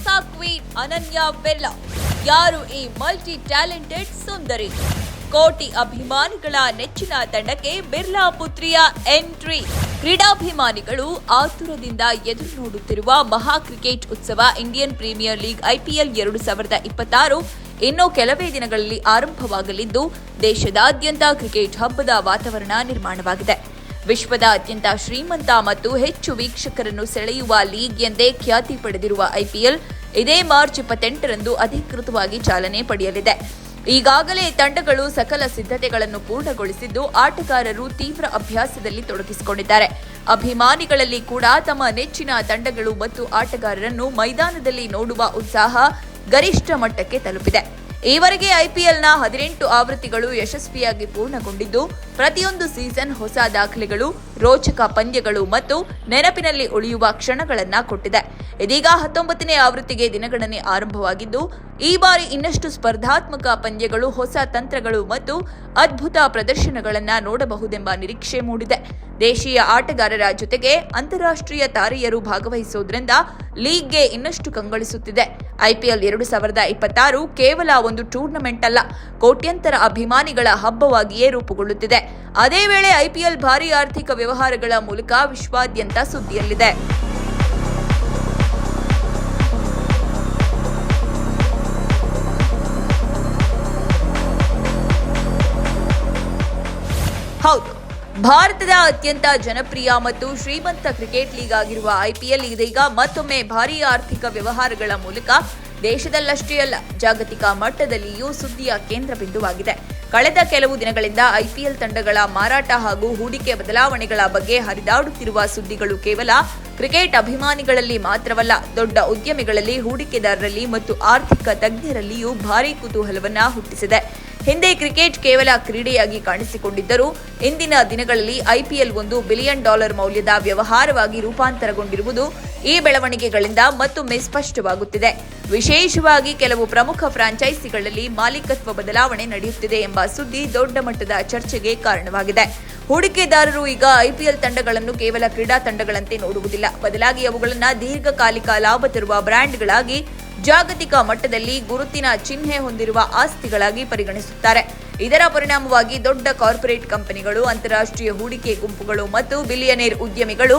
ಹೊಸ ಕ್ವೀನ್ ಅನನ್ಯಾ ಬಿರ್ಲಾ. ಯಾರು ಈ ಮಲ್ಟಿ ಟ್ಯಾಲೆಂಟೆಡ್ ಸುಂದರಿ? ಕೋಟಿ ಅಭಿಮಾನಿಗಳ ನೆಚ್ಚಿನ ತಂಡಕ್ಕೆ ಬಿರ್ಲಾ ಪುತ್ರಿಯ ಎಂಟ್ರಿ. ಕ್ರೀಡಾಭಿಮಾನಿಗಳು ಆತುರದಿಂದ ಎದುರು ನೋಡುತ್ತಿರುವ ಮಹಾ ಕ್ರಿಕೆಟ್ ಉತ್ಸವ ಇಂಡಿಯನ್ ಪ್ರೀಮಿಯರ್ ಲೀಗ್ IPL 2026 ಇನ್ನು ಕೆಲವೇ ದಿನಗಳಲ್ಲಿ ಆರಂಭವಾಗಲಿದ್ದು ದೇಶದಾದ್ಯಂತ ಕ್ರಿಕೆಟ್ ಹಬ್ಬದ ವಾತಾವರಣ ನಿರ್ಮಾಣವಾಗಿದೆ. ವಿಶ್ವದ ಅತ್ಯಂತ ಶ್ರೀಮಂತ ಮತ್ತು ಹೆಚ್ಚು ವೀಕ್ಷಕರನ್ನು ಸೆಳೆಯುವ ಲೀಗ್ ಎಂದೇ ಖ್ಯಾತಿ ಪಡೆದಿರುವ IPL ಇದೇ ಮಾರ್ಚ್ 28ರಂದು ಅಧಿಕೃತವಾಗಿ ಚಾಲನೆ ಪಡೆಯಲಿದೆ. ಈಗಾಗಲೇ ತಂಡಗಳು ಸಕಲ ಸಿದ್ಧತೆಗಳನ್ನು ಪೂರ್ಣಗೊಳಿಸಿದ್ದು ಆಟಗಾರರು ತೀವ್ರ ಅಭ್ಯಾಸದಲ್ಲಿ ತೊಡಗಿಸಿಕೊಂಡಿದ್ದಾರೆ. ಅಭಿಮಾನಿಗಳಲ್ಲಿ ಕೂಡ ತಮ್ಮ ನೆಚ್ಚಿನ ತಂಡಗಳು ಮತ್ತು ಆಟಗಾರರನ್ನು ಮೈದಾನದಲ್ಲಿ ನೋಡುವ ಉತ್ಸಾಹ ಗರಿಷ್ಠ ಮಟ್ಟಕ್ಕೆ ತಲುಪಿದೆ. ಈವರೆಗೆ IPLನ 18 ಆವೃತ್ತಿಗಳು ಯಶಸ್ವಿಯಾಗಿ ಪೂರ್ಣಗೊಂಡಿದ್ದು ಪ್ರತಿಯೊಂದು ಸೀಸನ್ ಹೊಸ ದಾಖಲೆಗಳು, ರೋಚಕ ಪಂದ್ಯಗಳು ಮತ್ತು ನೆನಪಿನಲ್ಲಿ ಉಳಿಯುವ ಕ್ಷಣಗಳನ್ನು ಕೊಟ್ಟಿದೆ. ಇದೀಗ 19ನೇ ಆವೃತ್ತಿಗೆ ದಿನಗಣನೆ ಆರಂಭವಾಗಿದ್ದು ಈ ಬಾರಿ ಇನ್ನಷ್ಟು ಸ್ಪರ್ಧಾತ್ಮಕ ಪಂದ್ಯಗಳು, ಹೊಸ ತಂತ್ರಗಳು ಮತ್ತು ಅದ್ಭುತ ಪ್ರದರ್ಶನಗಳನ್ನು ನೋಡಬಹುದೆಂಬ ನಿರೀಕ್ಷೆ ಮೂಡಿದೆ. ದೇಶೀಯ ಆಟಗಾರರ ಜೊತೆಗೆ ಅಂತಾರಾಷ್ಟ್ರೀಯ ತಾರೆಯರು ಭಾಗವಹಿಸುವುದರಿಂದ ಲೀಗ್ಗೆ ಇನ್ನಷ್ಟು ಕಂಗೊಳಿಸುತ್ತಿದೆ. IPL 2026 ಕೇವಲ ಒಂದು ಟೂರ್ನಮೆಂಟ್ ಅಲ್ಲ, ಕೋಟ್ಯಂತರ ಅಭಿಮಾನಿಗಳ ಹಬ್ಬವಾಗಿಯೇ ರೂಪುಗೊಳ್ಳುತ್ತಿದೆ. ಅದೇ ವೇಳೆ IPL ಭಾರೀ ಆರ್ಥಿಕ ವ್ಯವಹಾರಗಳ ಮೂಲಕ ವಿಶ್ವಾದ್ಯಂತ ಸುದ್ದಿಯಲ್ಲಿದೆ. ಹೌದು, ಭಾರತದ ಅತ್ಯಂತ ಜನಪ್ರಿಯ ಮತ್ತು ಶ್ರೀಮಂತ ಕ್ರಿಕೆಟ್ ಲೀಗ್ ಆಗಿರುವ IPL ಇದೀಗ ಮತ್ತೊಮ್ಮೆ ಭಾರೀ ಆರ್ಥಿಕ ವ್ಯವಹಾರಗಳ ಮೂಲಕ ದೇಶದಲ್ಲಷ್ಟೇ ಅಲ್ಲ, ಜಾಗತಿಕ ಮಟ್ಟದಲ್ಲಿಯೂ ಸುದ್ದಿಯ ಕೇಂದ್ರ ಬಿಂದುವಾಗಿದೆ. ಕಳೆದ ಕೆಲವು ದಿನಗಳಿಂದ IPL ತಂಡಗಳ ಮಾರಾಟ ಹಾಗೂ ಹೂಡಿಕೆ ಬದಲಾವಣೆಗಳ ಬಗ್ಗೆ ಹರಿದಾಡುತ್ತಿರುವ ಸುದ್ದಿಗಳು ಕೇವಲ ಕ್ರಿಕೆಟ್ ಅಭಿಮಾನಿಗಳಲ್ಲಿ ಮಾತ್ರವಲ್ಲ, ದೊಡ್ಡ ಉದ್ಯಮಿಗಳಲ್ಲಿ, ಹೂಡಿಕೆದಾರರಲ್ಲಿ ಮತ್ತು ಆರ್ಥಿಕ ತಜ್ಞರಲ್ಲಿಯೂ ಭಾರೀ ಕುತೂಹಲವನ್ನ ಹುಟ್ಟಿಸಿದೆ. ಹಿಂದೆ ಕ್ರಿಕೆಟ್ ಕೇವಲ ಕ್ರೀಡೆಯಾಗಿ ಕಾಣಿಸಿಕೊಂಡಿದ್ದರೂ ಇಂದಿನ ದಿನಗಳಲ್ಲಿ IPL $1 ಬಿಲಿಯನ್ ಮೌಲ್ಯದ ವ್ಯವಹಾರವಾಗಿ ರೂಪಾಂತರಗೊಂಡಿರುವುದು ಈ ಬೆಳವಣಿಗೆಗಳಿಂದ ಮತ್ತೊಮ್ಮೆ ಸ್ಪಷ್ಟವಾಗುತ್ತಿದೆ. ವಿಶೇಷವಾಗಿ ಕೆಲವು ಪ್ರಮುಖ ಫ್ರಾಂಚೈಸಿಗಳಲ್ಲಿ ಮಾಲೀಕತ್ವ ಬದಲಾವಣೆ ನಡೆಯುತ್ತಿದೆ ಎಂಬ ಸುದ್ದಿ ದೊಡ್ಡ ಮಟ್ಟದ ಚರ್ಚೆಗೆ ಕಾರಣವಾಗಿದೆ. ಹೂಡಿಕೆದಾರರು ಈಗ IPL ತಂಡಗಳನ್ನು ಕೇವಲ ಕ್ರೀಡಾ ತಂಡಗಳಂತೆ ನೋಡುವುದಿಲ್ಲ, ಬದಲಾಗಿ ಅವುಗಳನ್ನು ದೀರ್ಘಕಾಲಿಕ ಲಾಭ ತರುವ ಬ್ರ್ಯಾಂಡ್ಗಳಾಗಿ, ಜಾಗತಿಕ ಮಟ್ಟದಲ್ಲಿ ಗುರುತಿನ ಚಿಹ್ನೆ ಹೊಂದಿರುವ ಆಸ್ತಿಗಳಾಗಿ ಪರಿಗಣಿಸುತ್ತಾರೆ. ಇದರ ಪರಿಣಾಮವಾಗಿ ದೊಡ್ಡ ಕಾರ್ಪೊರೇಟ್ ಕಂಪನಿಗಳು, ಅಂತಾರಾಷ್ಟ್ರೀಯ ಹೂಡಿಕೆ ಗುಂಪುಗಳು ಮತ್ತು ಬಿಲಿಯನೇರ್ ಉದ್ಯಮಿಗಳು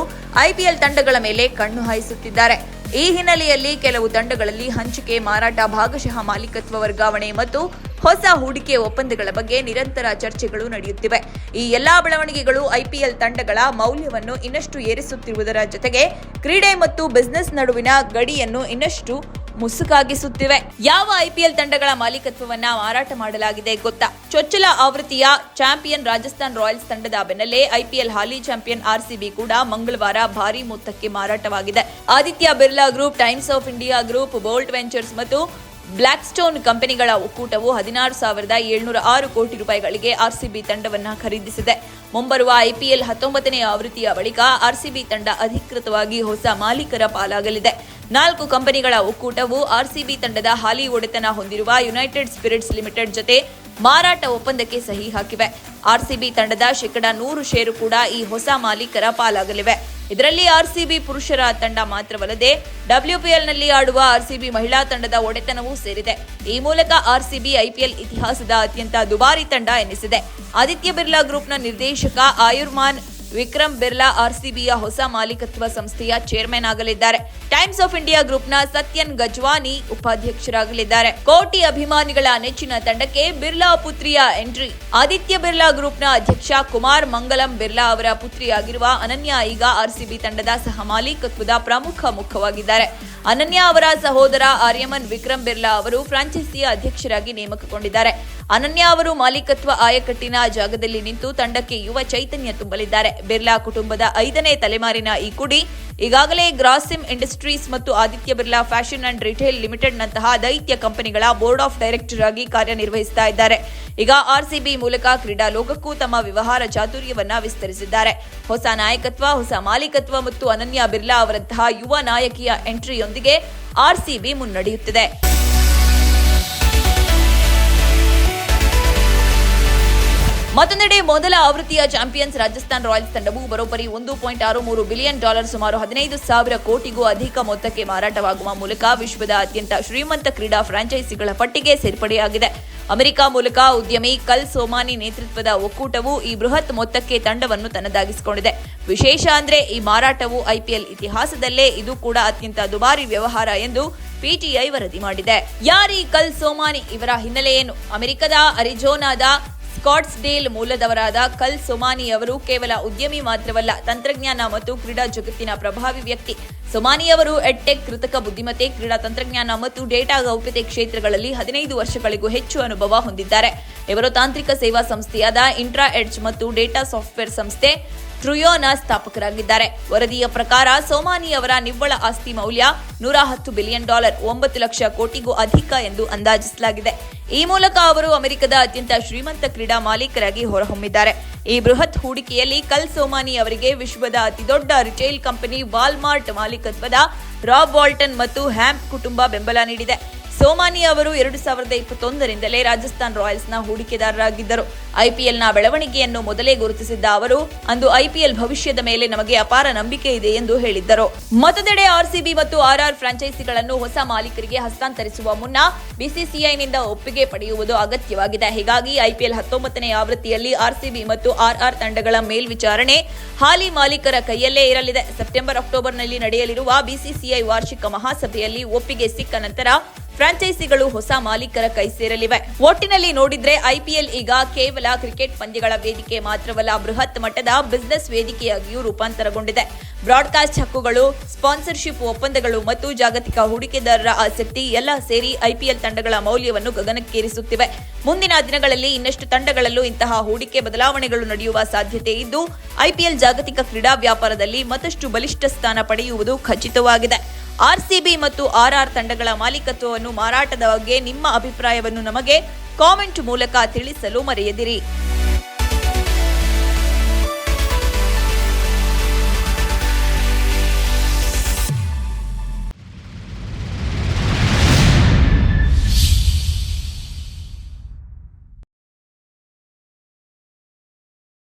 IPL ತಂಡಗಳ ಮೇಲೆ ಕಣ್ಣು ಹಾಯಿಸುತ್ತಿದ್ದಾರೆ. ಈ ಹಿನ್ನೆಲೆಯಲ್ಲಿ ಕೆಲವು ತಂಡಗಳಲ್ಲಿ ಹಂಚಿಕೆ, ಮಾರಾಟ, ಭಾಗಶಃ ಮಾಲೀಕತ್ವ ವರ್ಗಾವಣೆ ಮತ್ತು ಹೊಸ ಹೂಡಿಕೆ ಒಪ್ಪಂದಗಳ ಬಗ್ಗೆ ನಿರಂತರ ಚರ್ಚೆಗಳು ನಡೆಯುತ್ತಿವೆ. ಈ ಎಲ್ಲಾ ಬೆಳವಣಿಗೆಗಳು IPL ತಂಡಗಳ ಮೌಲ್ಯವನ್ನು ಇನ್ನಷ್ಟು ಏರಿಸುತ್ತಿರುವುದರ ಜೊತೆಗೆ ಕ್ರೀಡೆ ಮತ್ತು ಬಿಸಿನೆಸ್ ನಡುವಿನ ಗಡಿಯನ್ನು ಇನ್ನಷ್ಟು ಮುಸುಕಾಗಿಸುತ್ತಿವೆ. ಯಾವ IPL ತಂಡಗಳ ಮಾಲೀಕತ್ವವನ್ನ ಮಾರಾಟ ಮಾಡಲಾಗಿದೆ ಗೊತ್ತಾ? ಚೊಚ್ಚಲ ಆವೃತ್ತಿಯ ಚಾಂಪಿಯನ್ ರಾಜಸ್ಥಾನ್ ರಾಯಲ್ಸ್ ತಂಡದ ಬೆನ್ನಲ್ಲೇ IPL ಹಾಲಿ ಚಾಂಪಿಯನ್ RCB ಕೂಡ ಮಂಗಳವಾರ ಭಾರೀ ಮೊತ್ತಕ್ಕೆ ಮಾರಾಟವಾಗಿದೆ. Aditya Birla group, times of India group, bolt ventures ಮತ್ತು ಬ್ಲಾಕ್ಸ್ಟೋನ್ ಕಂಪನಿಗಳ ಒಕ್ಕೂಟವು 16,706 ಕೋಟಿ ರೂಪಾಯಿಗಳಿಗೆ RCB ತಂಡವನ್ನು ಖರೀದಿಸಿದೆ. ಮುಂಬರುವ IPL 19ನೇ ಆವೃತ್ತಿಯ ಬಳಿಕ RCB ತಂಡ ಅಧಿಕೃತವಾಗಿ ಹೊಸ ಮಾಲೀಕರ ಪಾಲಾಗಲಿದೆ. 4 ಕಂಪನಿಗಳ ಒಕ್ಕೂಟವು RCB ತಂಡದ ಹಾಲಿ ಒಡೆತನ ಹೊಂದಿರುವ ಯುನೈಟೆಡ್ ಸ್ಪಿರಿಟ್ಸ್ ಲಿಮಿಟೆಡ್ ಜೊತೆ ಮಾರಾಟ ಒಪ್ಪಂದಕ್ಕೆ ಸಹಿ ಹಾಕಿವೆ. RCB ತಂಡದ 100% ಷೇರು ಕೂಡ ಈ ಹೊಸ ಮಾಲೀಕರ ಪಾಲಾಗಲಿವೆ. ಇದರಲ್ಲಿ RCB ಪುರುಷರ ತಂಡ ಮಾತ್ರವಲ್ಲದೆ WPLನಲ್ಲಿ ಆಡುವ RCB ಮಹಿಳಾ ತಂಡದ ಒಡೆತನವೂ ಸೇರಿದೆ. ಈ ಮೂಲಕ RCB IPL ಇತಿಹಾಸದ ಅತ್ಯಂತ ದುಬಾರಿ ತಂಡ ಎನಿಸಿದೆ. ಆದಿತ್ಯ ಬಿರ್ಲಾ ಗ್ರೂಪ್ನ ನಿರ್ದೇಶಕ ಆಯುರ್ಮಾನ್ ವಿಕ್ರಮ್ ಬಿರ್ಲಾ RCBಯ ಹೊಸ ಮಾಲೀಕತ್ವ ಸಂಸ್ಥೆಯ ಚೇರ್ಮನ್ ಆಗಲಿದ್ದಾರೆ. ಟೈಮ್ಸ್ ಆಫ್ ಇಂಡಿಯಾ ಗ್ರೂಪ್ನ ಸತ್ಯನ್ ಗಜ್ವಾನಿ ಉಪಾಧ್ಯಕ್ಷರಾಗಲಿದ್ದಾರೆ. ಕೋಟಿ ಅಭಿಮಾನಿಗಳ ನೆಚ್ಚಿನ ತಂಡಕ್ಕೆ ಬಿರ್ಲಾ ಪುತ್ರಿಯ ಎಂಟ್ರಿ. ಆದಿತ್ಯ ಬಿರ್ಲಾ ಗ್ರೂಪ್ನ ಅಧ್ಯಕ್ಷ ಕುಮಾರ್ ಮಂಗಲಂ ಬಿರ್ಲಾ ಅವರ ಪುತ್ರಿಯಾಗಿರುವ ಅನನ್ಯಾ ಈಗ RCB ತಂಡದ ಸಹ ಮಾಲೀಕತ್ವದ ಪ್ರಮುಖ ಮುಖವಾಗಿದ್ದಾರೆ. ಅನನ್ಯಾ ಅವರ ಸಹೋದರ ಆರ್ಯಮನ್ ವಿಕ್ರಮ್ ಬಿರ್ಲಾ ಅವರು ಫ್ರಾಂಚೈಸಿಯ ಅಧ್ಯಕ್ಷರಾಗಿ ನೇಮಕಗೊಂಡಿದ್ದಾರೆ. ಅನನ್ಯಾ ಅವರು ಮಾಲೀಕತ್ವ ಆಯಕಟ್ಟಿನ ಜಾಗದಲ್ಲಿ ನಿಂತು ತಂಡಕ್ಕೆ ಯುವ ಚೈತನ್ಯ ತುಂಬಲಿದ್ದಾರೆ. ಬಿರ್ಲಾ ಕುಟುಂಬದ 5ನೇ ತಲೆಮಾರಿನ ಈ ಕುಡಿ ಈಗಾಗಲೇ ಗ್ರಾಸಿಮ್ ಇಂಡಸ್ಟ್ರೀಸ್ ಮತ್ತು Aditya Birla fashion and retail ಲಿಮಿಟೆಡ್ನಂತಹ ದೈತ್ಯ ಕಂಪನಿಗಳ ಬೋರ್ಡ್ ಆಫ್ ಡೈರೆಕ್ಟರ್ ಆಗಿ ಕಾರ್ಯನಿರ್ವಹಿಸುತ್ತಾ ಇದ್ದಾರೆ. ಈಗ RCB ಮೂಲಕ ಕ್ರೀಡಾ ಲೋಕಕ್ಕೂ ತಮ್ಮ ವ್ಯವಹಾರ ಚಾತುರ್ಯವನ್ನ ವಿಸ್ತರಿಸಿದ್ದಾರೆ. ಹೊಸ ನಾಯಕತ್ವ, ಹೊಸ ಮಾಲೀಕತ್ವ ಮತ್ತು ಅನನ್ಯಾ ಬಿರ್ಲಾ ಅವರಂತಹ ಯುವ ನಾಯಕಿಯ ಎಂಟ್ರಿಯೊಂದಿಗೆ RCB ಮುನ್ನಡೆಯುತ್ತಿದೆ. ಮತ್ತೊಂದೆಡೆ ಮೊದಲ ಆವೃತ್ತಿಯ ಚಾಂಪಿಯನ್ಸ್ ರಾಜಸ್ಥಾನ್ ರಾಯಲ್ಸ್ ತಂಡವು ಬರೋಬ್ಬರಿ $1.63 ಬಿಲಿಯನ್ ಸುಮಾರು 15,000 ಕೋಟಿಗೂ ಅಧಿಕ ಮೊತ್ತಕ್ಕೆ ಮಾರಾಟವಾಗುವ ಮೂಲಕ ವಿಶ್ವದ ಅತ್ಯಂತ ಶ್ರೀಮಂತ ಕ್ರೀಡಾ ಫ್ರಾಂಚೈಸಿಗಳ ಪಟ್ಟಿಗೆ ಸೇರ್ಪಡೆಯಾಗಿದೆ. ಅಮೆರಿಕ ಮೂಲಕ ಉದ್ಯಮಿ ಕಲ್ ಸೋಮಾನಿ ನೇತೃತ್ವದ ಒಕ್ಕೂಟವು ಈ ಬೃಹತ್ ಮೊತ್ತಕ್ಕೆ ತಂಡವನ್ನು ತನ್ನದಾಗಿಸಿಕೊಂಡಿದೆ. ವಿಶೇಷ ಅಂದ್ರೆ ಈ ಮಾರಾಟವು ಐಪಿಎಲ್ ಇತಿಹಾಸದಲ್ಲೇ ಇದು ಕೂಡ ಅತ್ಯಂತ ದುಬಾರಿ ವ್ಯವಹಾರ ಎಂದು ಪಿಟಿಐ ವರದಿ ಮಾಡಿದೆ. ಯಾರೀ ಕಲ್ ಸೋಮಾನಿ? ಇವರ ಹಿನ್ನೆಲೆ ಏನು? ಅಮೆರಿಕದ ಅರಿಜೋನಾದ ಸ್ಕಾಟ್ಸ್ಡೇಲ್ ಮೂಲದವರಾದ ಕಲ್ ಸೊಮಾನಿ ಅವರು ಕೇವಲ ಉದ್ಯಮಿ ಮಾತ್ರವಲ್ಲ, ತಂತ್ರಜ್ಞಾನ ಮತ್ತು ಕ್ರೀಡಾ ಜಗತ್ತಿನ ಪ್ರಭಾವಿ ವ್ಯಕ್ತಿ. ಸೊಮಾನಿ ಅವರು ಎಡ್ಟೆಕ್, ಕೃತಕ ಬುದ್ಧಿಮತ್ತೆ, ಕ್ರೀಡಾ ತಂತ್ರಜ್ಞಾನ ಮತ್ತು ಡೇಟಾ ಗೌಪ್ಯತೆ ಕ್ಷೇತ್ರಗಳಲ್ಲಿ 15 ವರ್ಷಗಳಿಗೂ ಹೆಚ್ಚು ಅನುಭವ ಹೊಂದಿದ್ದಾರೆ. ಇವರು ತಾಂತ್ರಿಕ ಸೇವಾ ಸಂಸ್ಥೆಯಾದ ಇಂಟ್ರಾ ಎಡ್ಜ್ ಮತ್ತು ಡೇಟಾ ಸಾಫ್ಟ್ವೇರ್ ಸಂಸ್ಥೆ ಟ್ರುಯೋನ ಸ್ಥಾಪಕರಾಗಿದ್ದಾರೆ. ವರದಿಯ ಪ್ರಕಾರ ಸೋಮಾನಿ ಅವರ ನಿವ್ವಳ ಆಸ್ತಿ ಮೌಲ್ಯ $110 ಬಿಲಿಯನ್, 9 ಲಕ್ಷ ಕೋಟಿಗೂ ಅಧಿಕ ಎಂದು ಅಂದಾಜಿಸಲಾಗಿದೆ. ಈ ಮೂಲಕ ಅವರು ಅಮೆರಿಕದ ಅತ್ಯಂತ ಶ್ರೀಮಂತ ಕ್ರೀಡಾ ಮಾಲೀಕರಾಗಿ ಹೊರಹೊಮ್ಮಿದ್ದಾರೆ. ಈ ಬೃಹತ್ ಹೂಡಿಕೆಯಲ್ಲಿ ಕಲ್ ಸೋಮಾನಿ ಅವರಿಗೆ ವಿಶ್ವದ ಅತಿದೊಡ್ಡ ರಿಟೇಲ್ ಕಂಪನಿ ವಾಲ್ಮಾರ್ಟ್ ಮಾಲೀಕತ್ವದ ರಾಬ್ ವಾಲ್ಟನ್ ಮತ್ತು ಹ್ಯಾಮ್ ಕುಟುಂಬ ಬೆಂಬಲ ನೀಡಿದೆ. ಸೋಮಾನಿ ಅವರು 2021ರಿಂದಲೇ ರಾಜಸ್ಥಾನ್ ರಾಯಲ್ಸ್ನ ಹೂಡಿಕೆದಾರರಾಗಿದ್ದರು. ಐಪಿಎಲ್ನ ಬೆಳವಣಿಗೆಯನ್ನು ಮೊದಲೇ ಗುರುತಿಸಿದ್ದ ಅವರು ಅಂದು ಐಪಿಎಲ್ ಭವಿಷ್ಯದ ಮೇಲೆ ನಮಗೆ ಅಪಾರ ನಂಬಿಕೆ ಇದೆ ಎಂದು ಹೇಳಿದ್ದರು. ಮತ್ತೊಂದೆಡೆ ಆರ್ಸಿಬಿ ಮತ್ತು ಆರ್ಆರ್ ಫ್ರಾಂಚೈಸಿಗಳನ್ನು ಹೊಸ ಮಾಲೀಕರಿಗೆ ಹಸ್ತಾಂತರಿಸುವ ಮುನ್ನ ಬಿಸಿಸಿಐನಿಂದ ಒಪ್ಪಿಗೆ ಪಡೆಯುವುದು ಅಗತ್ಯವಾಗಿದೆ. ಹೀಗಾಗಿ ಐಪಿಎಲ್ 19ನೇ ಆವೃತ್ತಿಯಲ್ಲಿ ಆರ್ಸಿಬಿ ಮತ್ತು ಆರ್ಆರ್ ತಂಡಗಳ ಮೇಲ್ವಿಚಾರಣೆ ಹಾಲಿ ಮಾಲೀಕರ ಕೈಯಲ್ಲೇ ಇರಲಿದೆ. ಸೆಪ್ಟೆಂಬರ್-ಅಕ್ಟೋಬರ್ನಲ್ಲಿ ನಡೆಯಲಿರುವ ಬಿಸಿಸಿಐ ವಾರ್ಷಿಕ ಮಹಾಸಭೆಯಲ್ಲಿ ಒಪ್ಪಿಗೆ ಸಿಕ್ಕ ನಂತರ ಫ್ರಾಂಚೈಸಿಗಳು ಹೊಸ ಮಾಲೀಕರ ಕೈ ಸೇರಲಿವೆ. ಒಟ್ಟಿನಲ್ಲಿ ನೋಡಿದ್ರೆ ಐಪಿಎಲ್ ಈಗ ಕೇವಲ ಕ್ರಿಕೆಟ್ ಪಂದ್ಯಗಳ ವೇದಿಕೆ ಮಾತ್ರವಲ್ಲ, ಬೃಹತ್ ಮಟ್ಟದ ಬಿಸಿನೆಸ್ ವೇದಿಕೆಯಾಗಿಯೂ ರೂಪಾಂತರಗೊಂಡಿದೆ. ಬ್ರಾಡ್ಕಾಸ್ಟ್ ಹಕ್ಕುಗಳು, ಸ್ಪಾನ್ಸರ್ಶಿಪ್ ಒಪ್ಪಂದಗಳು ಮತ್ತು ಜಾಗತಿಕ ಹೂಡಿಕೆದಾರರ ಆಸಕ್ತಿ ಎಲ್ಲ ಸೇರಿ ಐಪಿಎಲ್ ತಂಡಗಳ ಮೌಲ್ಯವನ್ನು ಗಗನಕ್ಕೇರಿಸುತ್ತಿವೆ. ಮುಂದಿನ ದಿನಗಳಲ್ಲಿ ಇನ್ನಷ್ಟು ತಂಡಗಳಲ್ಲೂ ಇಂತಹ ಹೂಡಿಕೆ ಬದಲಾವಣೆಗಳು ನಡೆಯುವ ಸಾಧ್ಯತೆ ಇದ್ದು ಐಪಿಎಲ್ ಜಾಗತಿಕ ಕ್ರೀಡಾ ವ್ಯಾಪಾರದಲ್ಲಿ ಮತ್ತಷ್ಟು ಬಲಿಷ್ಠ ಸ್ಥಾನ ಪಡೆಯುವುದು ಖಚಿತವಾಗಿದೆ. ಆರ್ಸಿಬಿ ಮತ್ತು ಆರ್ಆರ್ ತಂಡಗಳ ಮಾಲೀಕತ್ವವನ್ನು ಮಾರಾಟದ ಬಗ್ಗೆ ನಿಮ್ಮ ಅಭಿಪ್ರಾಯವನ್ನು ನಮಗೆ ಕಾಮೆಂಟ್ ಮೂಲಕ ತಿಳಿಸಲು ಮರೆಯದಿರಿ.